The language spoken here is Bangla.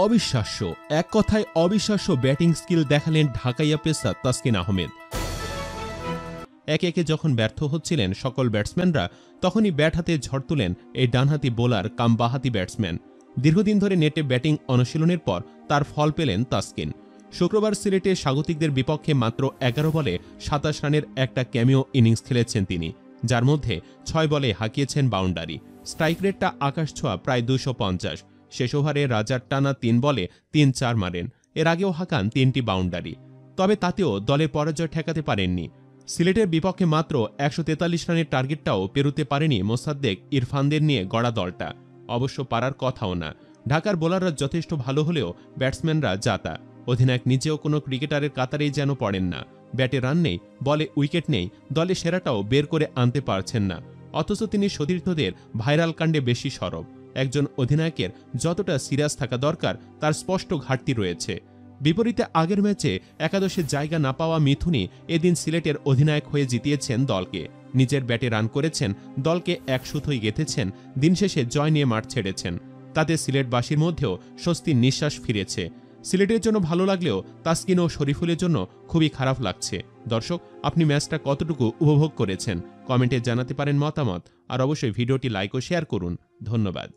অবিশ্বাস্য, এক কথায় অবিশ্বাস্য ব্যাটিং স্কিল দেখালেন ঢাকাইয়া পেসার তাসকিন আহমেদ। একে একে যখন ব্যর্থ হচ্ছিলেন সকল ব্যাটসম্যানরা, তখনই ব্যাট হাতে ঝড় তুলেন এই ডানহাতি বোলার কাম বাঁহাতি ব্যাটসম্যান। দীর্ঘদিন ধরে নেটে ব্যাটিং অনুশীলনের পর তার ফল পেলেন তাসকিন। শুক্রবার সিলেটে স্বাগতিকদের বিপক্ষে মাত্র 11 বলে 27 রানের একটা ক্যামিও ইনিংস খেলেছেন তিনি, যার মধ্যে 6 বলে হাঁকিয়েছেন বাউন্ডারি। স্ট্রাইক রেটটা আকাশছোঁয়া প্রায় 250। শেষ ওভারে রাজার টানা 3 বলে 3-4 মারেন। এর আগেও হাঁকান 3টি বাউন্ডারি। তবে তাতেও দলের পরাজয় ঠেকাতে পারেননি। সিলেটের বিপক্ষে মাত্র 143 রানের টার্গেটটাও পেরোতে পারেনি মোসাদ্দেক ইরফানদের নিয়ে গড়া দলটা। অবশ্য পারার কথাও না। ঢাকার বোলাররা যথেষ্ট ভালো হলেও ব্যাটসম্যানরা জাতা। অধিনায়ক নিজেও কোনো ক্রিকেটারের কাতারেই যেন পড়েন না। ব্যাটে রান নেই, বলে উইকেট নেই, দলে সেরাটাও বের করে আনতে পারছেন না। অথচ তিনি সতীর্থদের ভাইরাল কাণ্ডে বেশি সরব। একজন অধিনায়কের যতটা সিরিয়াস থাকা দরকার তার স্পষ্ট ঘাটতি রয়েছে। বিপরীতে আগের ম্যাচে একাদশে জায়গা না পাওয়া মিথুনই এদিন সিলেটের অধিনায়ক হয়ে জিতিয়েছেন দলকে। নিজের ব্যাটে রান করেছেন, দলকে এক সুতোয় গেঁথেছেন, দিন শেষে জয় নিয়ে মাঠ ছেড়েছেন। তাতে সিলেটবাসীর মধ্যেও স্বস্তির নিঃশ্বাস ফিরেছে। সিলেটের জন্য ভালো লাগলেও তাসকিন ও শরীফুলের জন্য খুবই খারাপ লাগছে। দর্শক, আপনি ম্যাচটা কতটুকু উপভোগ করেছেন কমেন্টে জানাতে পারেন মতামত। আর অবশ্যই ভিডিওটি লাইক ও শেয়ার করুন। ধন্যবাদ।